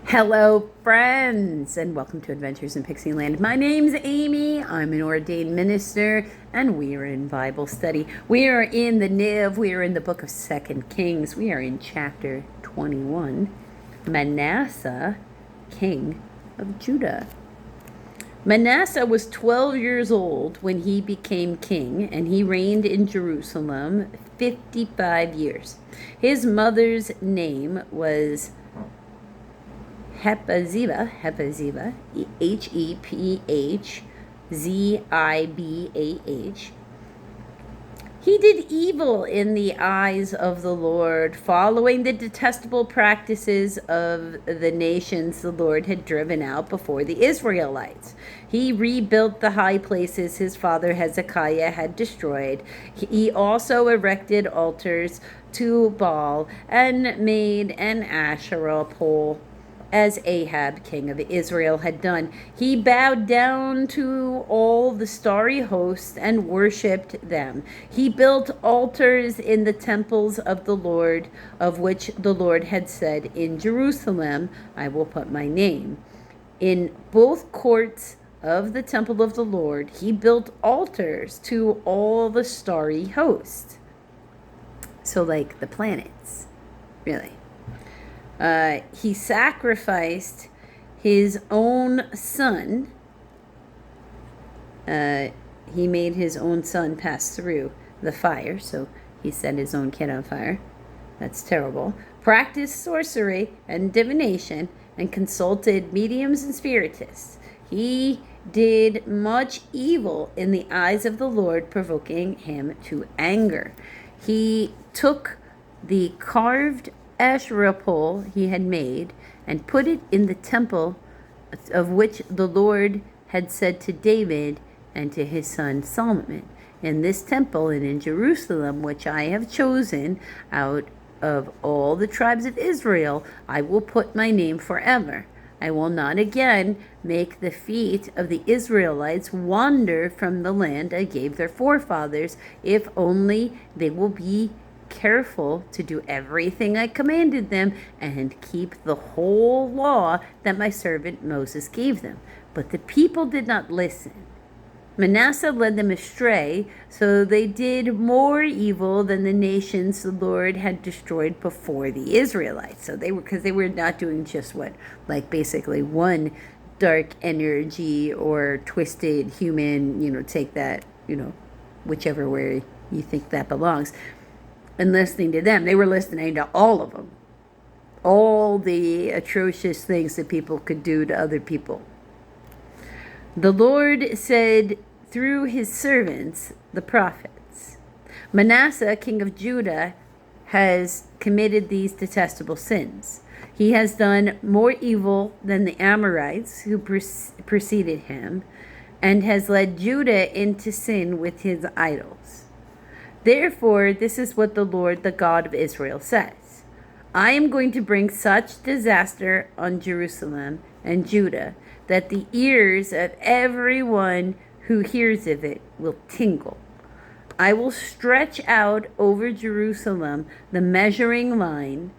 Hello, friends, and welcome to Adventures in Pixie Land. My name's Amy. I'm an ordained minister, and we are in Bible study. We are in the NIV. We are in the book of 2 Kings. We are in chapter 21. Manasseh, king of Judah. Manasseh was 12 years old when he became king, and he reigned in Jerusalem 55 years. His mother's name was Hepzibah, Hepzibah. He did evil in the eyes of the Lord, following the detestable practices of the nations the Lord had driven out before the Israelites. He rebuilt the high places his father Hezekiah had destroyed. He also erected altars to Baal and made an Asherah pole, as Ahab, king of Israel, had done. He bowed down to all the starry hosts and worshipped them. He built altars in the temples of the Lord, of which the Lord had said, "In Jerusalem I will put my name." In both courts of the temple of the Lord, he built altars to all the starry hosts. So, like the planets, really. He sacrificed his own son. He made his own son pass through the fire, so he set his own kid on fire. That's terrible. Practiced sorcery and divination and consulted mediums and spiritists. He did much evil in the eyes of the Lord, provoking him to anger. He took the carved Asherah pole he had made and put it in the temple of which the Lord had said to David and to his son Solomon, "In this temple and in Jerusalem, which I have chosen out of all the tribes of Israel, I will put my name forever. I will not again make the feet of the Israelites wander from the land I gave their forefathers, if only they will be careful to do everything I commanded them and keep the whole law that my servant Moses gave them." But the people did not listen. Manasseh led them astray, so they did more evil than the nations the Lord had destroyed before the Israelites. So because they were not doing just what, like basically one dark energy or twisted human, take that, whichever way you think that belongs. And listening to them, they were listening to all of them, all the atrocious things that people could do to other people. The Lord said through his servants, the prophets, "Manasseh, king of Judah, has committed these detestable sins. He has done more evil than the Amorites who preceded him, and has led Judah into sin with his idols. Therefore, this is what the Lord, the God of Israel, says: I am going to bring such disaster on Jerusalem and Judah that the ears of everyone who hears of it will tingle. I will stretch out over Jerusalem the measuring line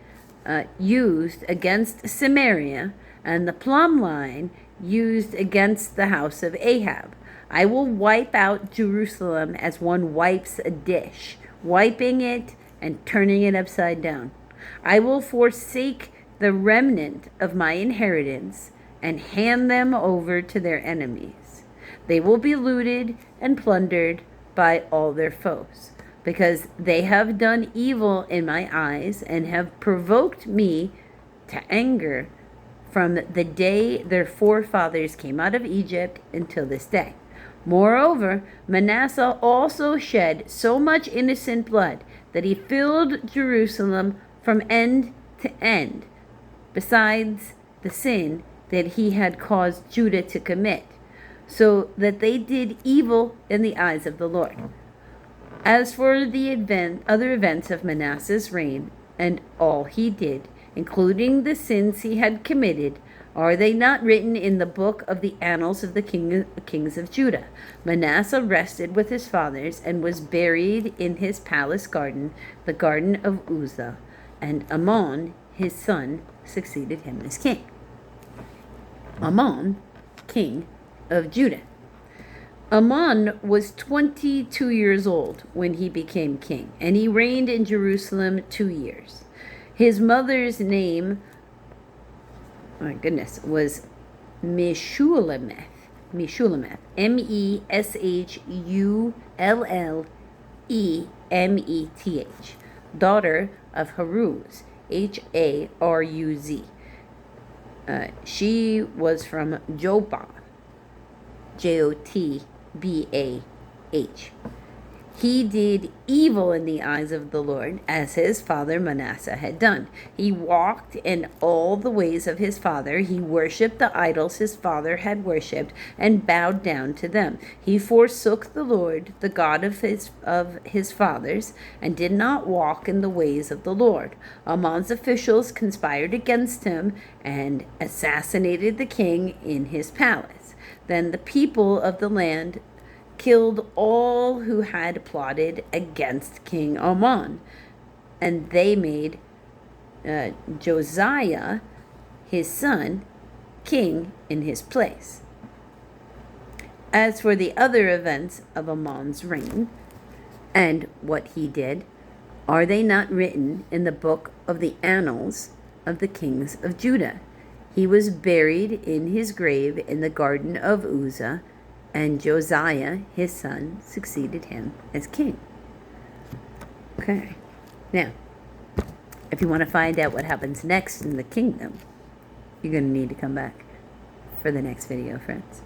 used against Samaria and the plumb line used against the house of Ahab. I will wipe out Jerusalem as one wipes a dish, wiping it and turning it upside down. I will forsake the remnant of my inheritance and hand them over to their enemies. They will be looted and plundered by all their foes, because they have done evil in my eyes and have provoked me to anger from the day their forefathers came out of Egypt until this day. Moreover, Manasseh also shed so much innocent blood that he filled Jerusalem from end to end, besides the sin that he had caused Judah to commit, so that they did evil in the eyes of the Lord. As for the other events of Manasseh's reign and all he did, including the sins he had committed, are they not written in the book of the annals of the kings of Judah? Manasseh rested with his fathers and was buried in his palace garden, the garden of Uzzah, and Amon, his son, succeeded him as king. Amon, king of Judah. Amon was 22 years old when he became king, and he reigned in Jerusalem 2 years. His mother's name, oh my goodness, was Meshullemeth. Meshullemeth. Meshullemeth. Daughter of Haruz. Haruz. She was from Jotbah. Jotbah. He did evil in the eyes of the Lord, as his father Manasseh had done. He walked in all the ways of his father. He worshipped the idols his father had worshipped and bowed down to them. He forsook the Lord, the God of his fathers, and did not walk in the ways of the Lord. Amon's officials conspired against him and assassinated the king in his palace. Then the people of the land killed all who had plotted against King Amon, and they made Josiah, his son, king in his place. As for the other events of Amon's reign and what he did, are they not written in the book of the annals of the kings of Judah? He was buried in his grave in the garden of Uzzah, and Josiah, his son, succeeded him as king. Okay. Now, if you want to find out what happens next in the kingdom, you're going to need to come back for the next video, friends.